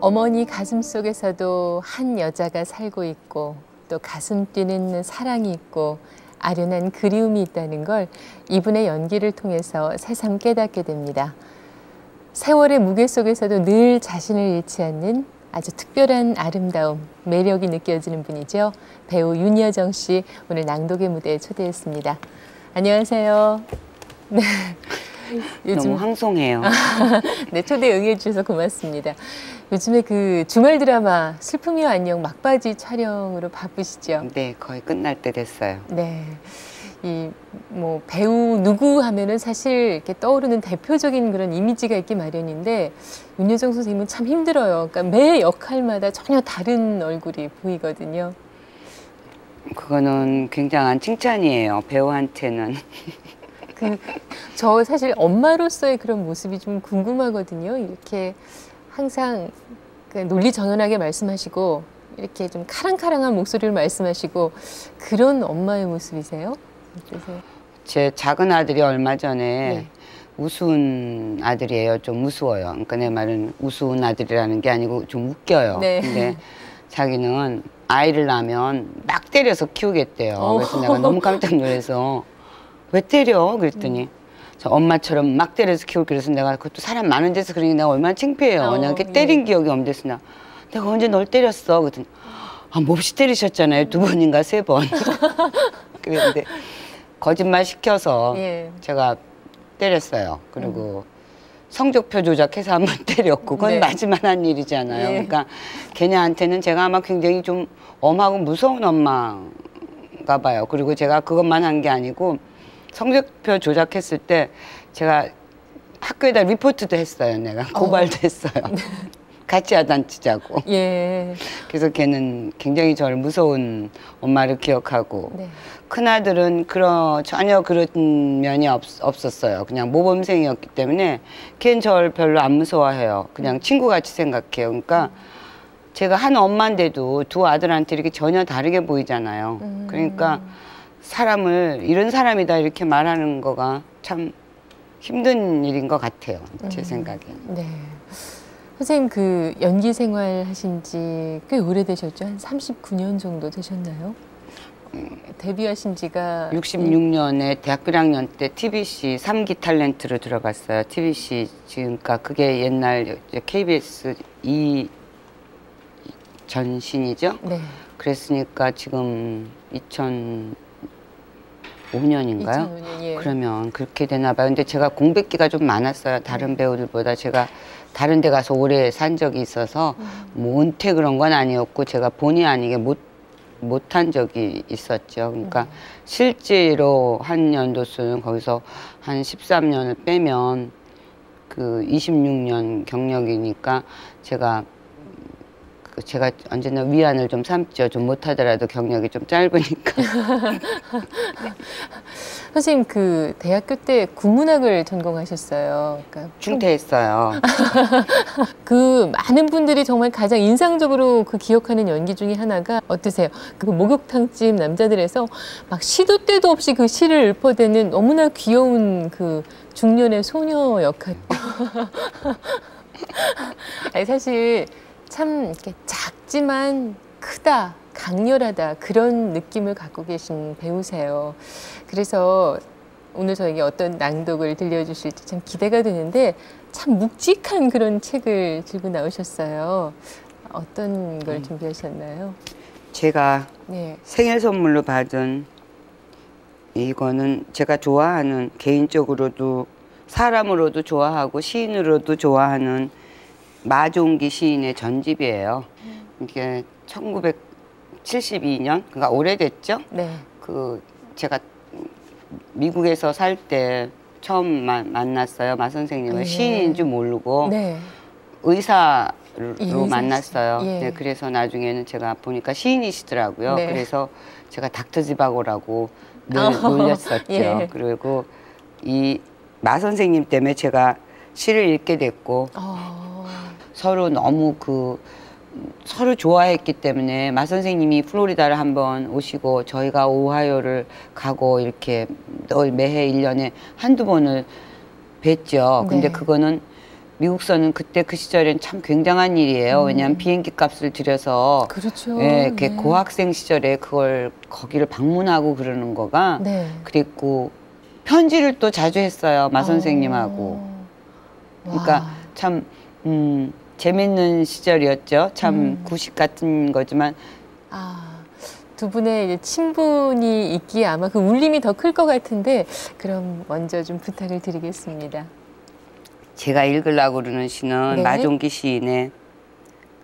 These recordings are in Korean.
어머니 가슴속에서도 한 여자가 살고 있고 또 가슴 뛰는 사랑이 있고 아련한 그리움이 있다는 걸 이분의 연기를 통해서 새삼 깨닫게 됩니다. 세월의 무게 속에서도 늘 자신을 잃지 않는 아주 특별한 아름다움, 매력이 느껴지는 분이죠. 배우 윤여정 씨 오늘 낭독의 무대에 초대했습니다. 안녕하세요. 네. 너무 황송해요. 네, 초대 응해 주셔서 고맙습니다. 요즘에 그 주말 드라마 슬픔이와 안녕 막바지 촬영으로 바쁘시죠? 네, 거의 끝날 때 됐어요. 네, 이 뭐 배우 누구 하면은 사실 이렇게 떠오르는 대표적인 그런 이미지가 있기 마련인데 윤여정 선생님은 참 힘들어요. 그러니까 매 역할마다 전혀 다른 얼굴이 보이거든요. 그거는 굉장한 칭찬이에요, 배우한테는. 저 사실 엄마로서의 그런 모습이 좀 궁금하거든요. 이렇게 항상 논리정연하게 말씀하시고 이렇게 좀 카랑카랑한 목소리를 말씀하시고 그런 엄마의 모습이세요? 어떠세요? 제 작은 아들이 얼마 전에 네. 우스운 아들이에요. 좀 우스워요. 그러니까 내 말은 우스운 아들이라는 게 아니고 좀 웃겨요. 네. 근데 자기는 아이를 낳으면 막 때려서 키우겠대요. 그래서 내가 너무 깜짝 놀라서 왜 때려? 그랬더니 저 엄마처럼 막 때려서 키우고 그래서 내가 그것도 사람 많은 데서 그러니 내가 얼마나 창피해요. 내가 이렇게 때린 기억이 없는데서 내가 언제 널 때렸어? 그랬더니 아, 몹시 때리셨잖아요. 2번인가 3번. 그랬는데 거짓말 시켜서 제가 때렸어요. 그리고 성적표 조작해서 한번 때렸고 그건 마지막한 일이잖아요. 그러니까 걔네한테는 제가 아마 굉장히 좀 엄하고 무서운 엄마인가 봐요. 그리고 제가 그것만 한 게 아니고 성적표 조작했을 때 제가 학교에다 리포트도 했어요. 내가 고발도 했어요. 같이 야단치자고. 그래서 걔는 굉장히 저를 무서운 엄마를 기억하고 큰아들은 전혀 그런 면이 없었어요. 그냥 모범생이었기 때문에 걔는 저를 별로 안 무서워해요. 그냥 친구같이 생각해요. 그러니까 제가 한 엄마인데도 두 아들한테 이렇게 전혀 다르게 보이잖아요. 그러니까 사람을 이런 사람이다 이렇게 말하는 거가 참 힘든 일인 것 같아요. 제 생각에는. 네. 선생님 그 연기 생활 하신 지 꽤 오래되셨죠? 한 39년 정도 되셨나요? 데뷔하신 지가 66년에 대학교 1학년 때 TBC 3기 탤런트로 들어갔어요. TBC 지금까 그게 옛날 KBS 2 전신이죠? 네. 그랬으니까 지금 2005년인가요? 2005년, 그러면 그렇게 되나 봐요. 근데 제가 공백기가 좀 많았어요. 다른 배우들보다. 제가 다른 데 가서 오래 산 적이 있어서 뭐 은퇴 그런 건 아니었고 제가 본의 아니게 못한 적이 있었죠. 그러니까 실제로 한 연도수는 거기서 한 13년을 빼면 그 26년 경력이니까 제가 언제나 위안을 좀 삼죠. 좀 못하더라도 경력이 좀 짧으니까. 선생님 그 대학교 때 국문학을 전공하셨어요. 그러니까 중퇴했어요. 그 많은 분들이 정말 가장 인상적으로 그 기억하는 연기 중에 하나가 어떠세요? 그 목욕탕집 남자들에서 막 시도 때도 없이 그 시를 읊어대는 너무나 귀여운 그 중년의 소녀 역할. 아니 사실 참 이렇게 작지만 크다, 강렬하다 그런 느낌을 갖고 계신 배우세요. 그래서 오늘 저에게 어떤 낭독을 들려주실지 참 기대가 되는데 참 묵직한 그런 책을 들고 나오셨어요. 어떤 걸 준비하셨나요? 제가 네. 생일 선물로 받은 이거는 제가 좋아하는, 개인적으로도 사람으로도 좋아하고 시인으로도 좋아하는 마종기 시인의 전집이에요. 이게 1972년, 그러니까 오래됐죠? 네. 제가 미국에서 살 때 처음 만났어요. 마 선생님을. 예. 시인인 줄 모르고 네. 의사로 예, 만났어요. 예. 네, 그래서 나중에는 제가 보니까 시인이시더라고요. 네. 그래서 제가 닥터지바고라고 늘 놀렸었죠. 예. 그리고 이 마 선생님 때문에 제가 시를 읽게 됐고 서로 너무 서로 좋아했기 때문에 마 선생님이 플로리다를 한번 오시고 저희가 오하이오를 가고 이렇게 매해 1년에 한두 번을 뵀죠. 근데 네. 그거는 미국서는 그때 그 시절엔 참 굉장한 일이에요. 왜냐하면 비행기 값을 들여서 그렇죠. 예, 이렇게 네. 고학생 시절에 거기를 방문하고 그러는 거가 네. 그랬고 편지를 또 자주 했어요. 마 선생님하고. 그러니까 와. 참 재밌는 시절이었죠. 참 구식 같은 거지만 두 분의 이제 친분이 있기에 아마 그 울림이 더 클 것 같은데 그럼 먼저 좀 부탁을 드리겠습니다. 제가 읽으려고 그러는 시는 네. 마종기 시인의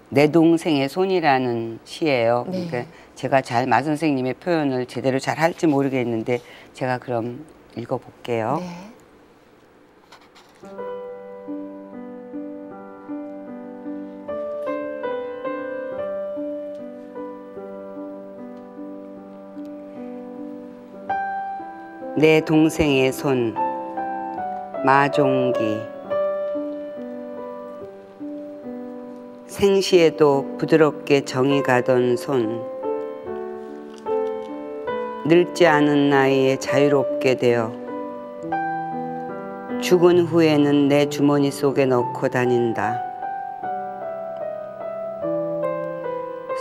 내 동생의 손이라는 시예요. 네. 그러니까 제가 마 선생님의 표현을 제대로 잘 할지 모르겠는데 제가 그럼 읽어볼게요. 네. 내 동생의 손, 마종기. 생시에도 부드럽게 정이 가던 손, 늙지 않은 나이에 자유롭게 되어 죽은 후에는 내 주머니 속에 넣고 다닌다.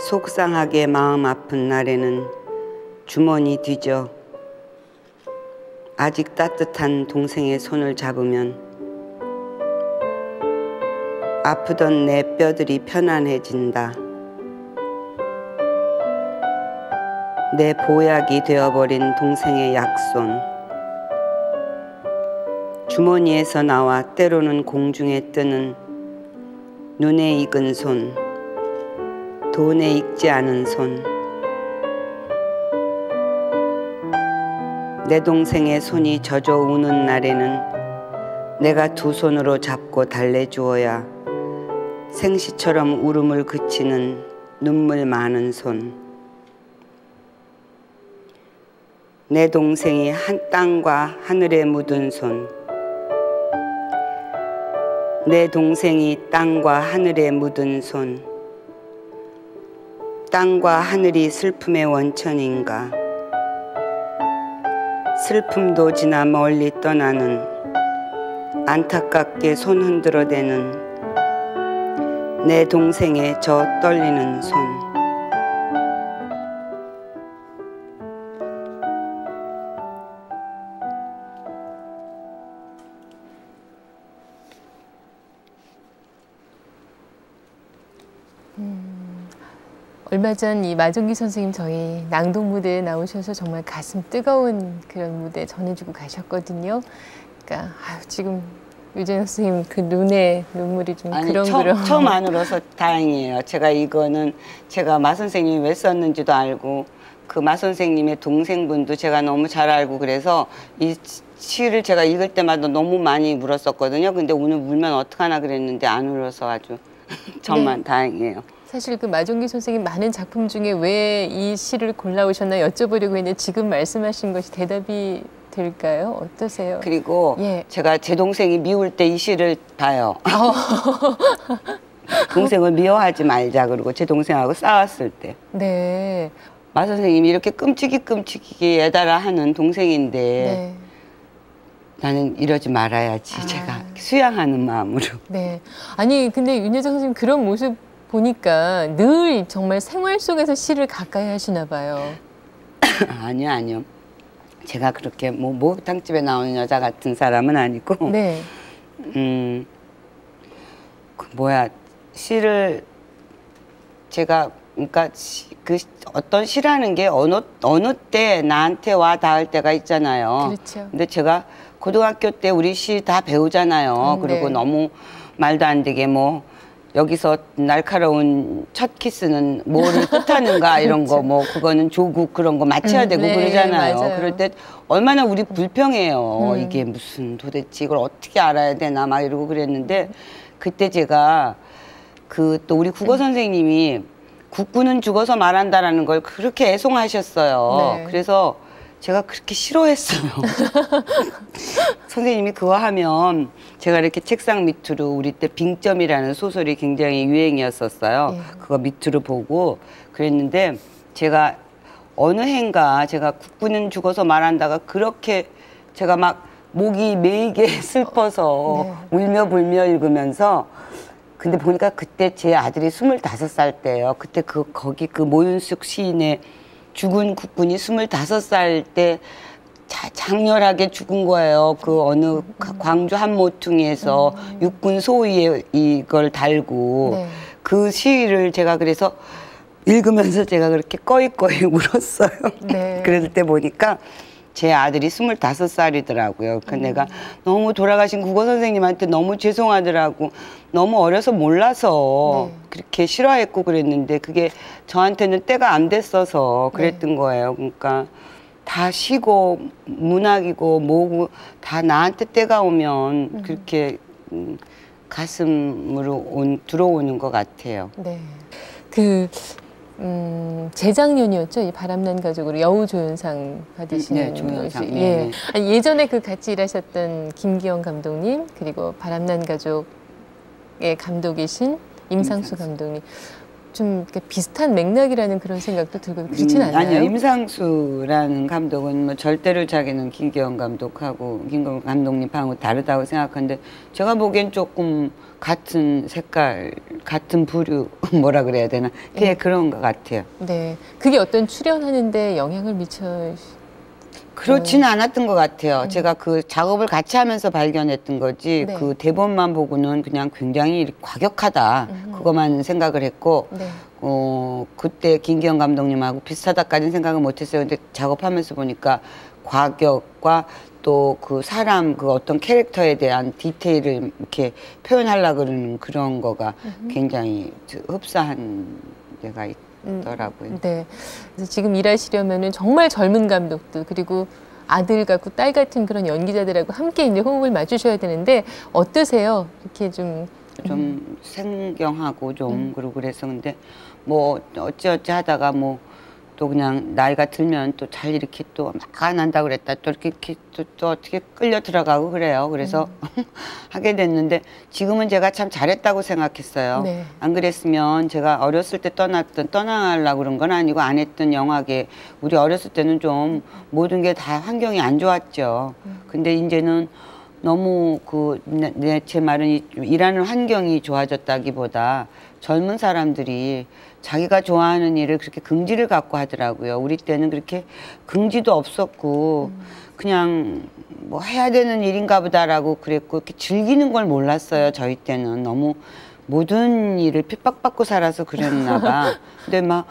속상하게 마음 아픈 날에는 주머니 뒤져 아직 따뜻한 동생의 손을 잡으면 아프던 내 뼈들이 편안해진다. 내 보약이 되어버린 동생의 약손. 주머니에서 나와 때로는 공중에 뜨는 눈에 익은 손, 돈에 익지 않은 손. 내 동생의 손이 젖어 우는 날에는 내가 두 손으로 잡고 달래주어야 생시처럼 울음을 그치는 눈물 많은 손. 내 동생이 땅과 하늘에 묻은 손. 내 동생이 땅과 하늘에 묻은 손. 땅과 하늘이 슬픔의 원천인가. 슬픔도 지나 멀리 떠나는 안타깝게 손 흔들어대는 내 동생의 저 떨리는 손. 얼마 전 이 마종기 선생님 저희 낭독 무대에 나오셔서 정말 가슴 뜨거운 그런 무대 전해주고 가셨거든요. 그러니까 지금 유재석 선생님 그 눈에 눈물이 좀 그렁그렁. 처음 안 울어서 다행이에요. 제가 마 선생님이 왜 썼는지도 알고 그 마 선생님의 동생분도 제가 너무 잘 알고 그래서 이 시를 제가 읽을 때마다 너무 많이 울었었거든요. 근데 오늘 울면 어떡하나 그랬는데 안 울어서 아주 정말 네. 다행이에요. 사실 그 마종기 선생님 많은 작품 중에 왜 이 시를 골라오셨나 여쭤보려고 했는데 지금 말씀하신 것이 대답이 될까요? 어떠세요? 그리고 예. 제가 제 동생이 미울 때 이 시를 봐요. 동생을 미워하지 말자 그러고 제 동생하고 싸웠을 때. 네. 마 선생님이 이렇게 끔찍이 애달아하는 동생인데 네. 나는 이러지 말아야지. 제가 수양하는 마음으로. 네. 아니 근데 윤여정 선생님 그런 모습 보니까 늘 정말 생활 속에서 시를 가까이 하시나 봐요. 아니요. 제가 그렇게 목욕탕집에 나오는 여자 같은 사람은 아니고 네. 시를 제가 그러니까 어떤 시라는 게 어느 때 나한테 와 닿을 때가 있잖아요. 그렇죠. 근데 제가 고등학교 때 우리 시 다 배우잖아요. 그리고 네. 너무 말도 안 되게 뭐 여기서 날카로운 첫 키스는 뭐를 뜻하는가 이런 거 뭐 그거는 조국 그런 거 맞춰야 되고 네, 그러잖아요. 맞아요. 그럴 때 얼마나 우리 불평해요. 이게 무슨 도대체 이걸 어떻게 알아야 되나 막 이러고 그랬는데 그때 제가 그 또 우리 국어 선생님이 국군은 죽어서 말한다라는 걸 그렇게 애송하셨어요. 네. 그래서 제가 그렇게 싫어했어요. 선생님이 그거 하면 제가 이렇게 책상 밑으로 우리 때 빙점이라는 소설이 굉장히 유행이었었어요. 예. 그거 밑으로 보고 그랬는데 제가 어느 해인가 제가 국군은 죽어서 말한다가 그렇게 제가 막 목이 메이게 슬퍼서 네. 울며 불며 읽으면서 근데 보니까 그때 제 아들이 25살 때예요. 그때 거기 그 모윤숙 시인의 죽은 국군이 25살 때 장렬하게 죽은 거예요. 그 어느 광주 한모퉁이에서 육군 소위에 이걸 달고 네. 그 시를 제가 그래서 읽으면서 제가 그렇게 꺼이꺼이 울었어요. 네. 그럴 때 보니까 제 아들이 25살이더라고요. 그 내가 너무 돌아가신 국어 선생님한테 너무 죄송하더라고. 너무 어려서 몰라서 네. 그렇게 싫어했고 그랬는데 그게 저한테는 때가 안 됐어서 그랬던 거예요. 그러니까 다 시고 문학이고 뭐고 다 나한테 때가 오면 그렇게 가슴으로 들어오는 것 같아요. 네. 재작년이었죠. 이 바람난 가족으로 여우조연상 받으시는 네, 조연상. 것이. 네, 예. 네. 아니, 예전에 그 같이 일하셨던 김기영 감독님 그리고 바람난 가족의 감독이신 임상수 감독님 좀 이렇게 비슷한 맥락이라는 그런 생각도 들고 그렇진 않나요? 아니요. 임상수라는 감독은 뭐 절대로 자기는 김기영 감독하고 김기영 감독님하고 다르다고 생각하는데 제가 보기엔 조금 같은 색깔, 같은 부류 뭐라 그래야 되나 그냥 그런 것 같아요. 네. 그게 어떤 출연하는데 영향을 미쳐. 그렇지는 않았던 것 같아요. 제가 그 작업을 같이 하면서 발견했던 거지 네. 그 대본만 보고는 그냥 굉장히 과격하다 그것만 생각을 했고 네. 그때 김기영 감독님하고 비슷하다까지는 생각을 못했어요. 근데 작업하면서 보니까 과격과 또 그 사람 그 어떤 캐릭터에 대한 디테일을 이렇게 표현하려고 그러는 그런 거가 굉장히 흡사한 데가 있더라고요. 네. 그래서 지금 일하시려면은 정말 젊은 감독들 그리고 아들 같고 딸 같은 그런 연기자들하고 함께 이제 호흡을 맞추셔야 되는데 어떠세요? 이렇게 좀 생경하고 좀 그러고 그래서 근데 뭐 어찌어찌 하다가 뭐 또 그냥 나이가 들면 또 잘 이렇게 또 막 안 한다고 그랬다 또 이렇게 또 어떻게 끌려 들어가고 그래요. 그래서 하게 됐는데 지금은 제가 참 잘했다고 생각했어요. 네. 안 그랬으면 제가 어렸을 때 떠나려고 그런 건 아니고 안 했던 영화계 우리 어렸을 때는 좀 모든 게 다 환경이 안 좋았죠. 근데 이제는 너무 제 말은 일하는 환경이 좋아졌다기보다 젊은 사람들이 자기가 좋아하는 일을 그렇게 긍지를 갖고 하더라고요. 우리 때는 그렇게 긍지도 없었고 그냥 뭐 해야 되는 일인가 보다라고 그랬고 이렇게 즐기는 걸 몰랐어요. 저희 때는 너무 모든 일을 핍박받고 살아서 그랬나 봐. 근데 막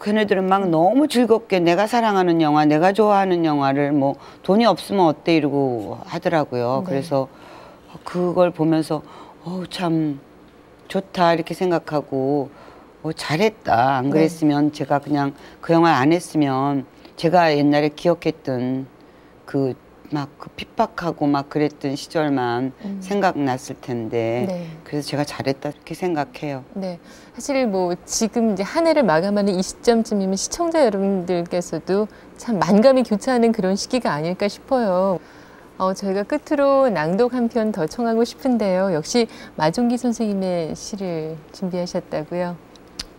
걔네들은 막 너무 즐겁게 내가 사랑하는 영화, 내가 좋아하는 영화를 뭐 돈이 없으면 어때 이러고 하더라고요. 네. 그래서 그걸 보면서 참 좋다 이렇게 생각하고 잘했다. 안 그랬으면 제가 그냥 그 영화 안 했으면 제가 옛날에 기억했던 그 핍박하고 막 그랬던 시절만 생각났을 텐데 네. 그래서 제가 잘했다 이렇게 생각해요. 네. 사실 뭐 지금 이제 한 해를 마감하는 이 시점쯤이면 시청자 여러분들께서도 참 만감이 교차하는 그런 시기가 아닐까 싶어요. 저희가 끝으로 낭독 한 편 더 청하고 싶은데요. 역시 마종기 선생님의 시를 준비하셨다고요?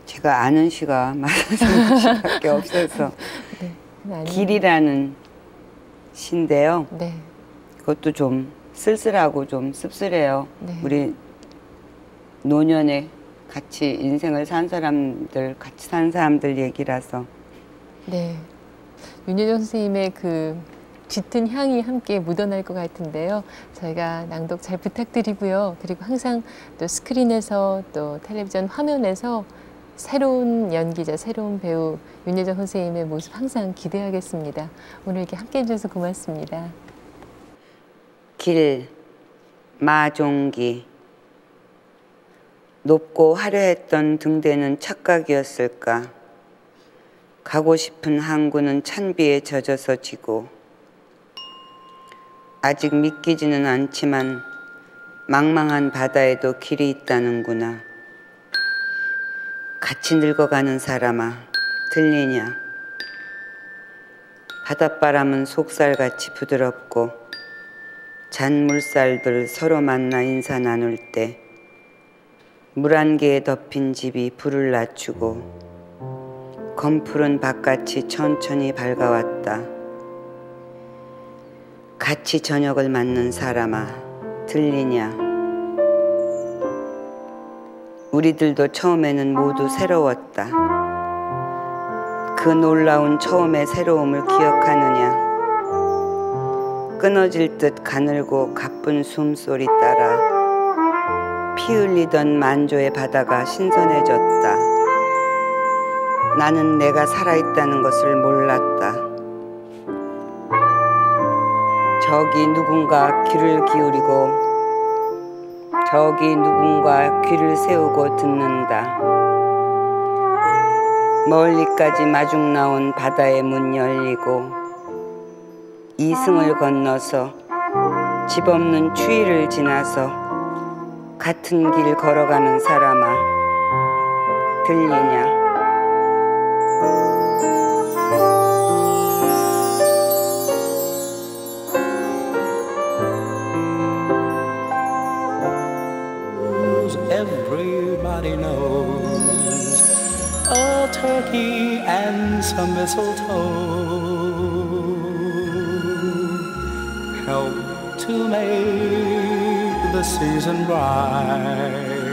제가 아는 시가 마종기 시밖에 없어서 네. 길이라는 시인데요. 네. 그것도 좀 쓸쓸하고 좀 씁쓸해요. 네. 우리 노년에 같이 인생을 같이 산 사람들 얘기라서. 네. 윤여정 선생님의 그 짙은 향이 함께 묻어날 것 같은데요. 저희가 낭독 잘 부탁드리고요. 그리고 항상 또 스크린에서 또 텔레비전 화면에서 새로운 연기자, 새로운 배우 윤여정 선생님의 모습 항상 기대하겠습니다. 오늘 이렇게 함께해 주셔서 고맙습니다. 길, 마종기. 높고 화려했던 등대는 착각이었을까? 가고 싶은 항구는 찬비에 젖어서 지고 아직 믿기지는 않지만 망망한 바다에도 길이 있다는구나. 같이 늙어가는 사람아, 들리냐? 바닷바람은 속살같이 부드럽고 잔 물살들 서로 만나 인사 나눌 때 물 안개에 덮인 집이 불을 낮추고 검푸른 바깥이 천천히 밝아왔다. 같이 저녁을 맞는 사람아, 들리냐? 우리들도 처음에는 모두 새로웠다. 그 놀라운 처음의 새로움을 기억하느냐? 끊어질 듯 가늘고 가쁜 숨소리 따라 피 흘리던 만조의 바다가 신선해졌다. 나는 내가 살아있다는 것을 몰랐다. 저기 누군가 귀를 기울이고 저기 누군가 귀를 세우고 듣는다. 멀리까지 마중 나온 바다의 문 열리고 이승을 건너서 집 없는 추위를 지나서 같은 길 걸어가는 사람아, 들리냐? Everybody knows a turkey and some mistletoe help to make the season bright.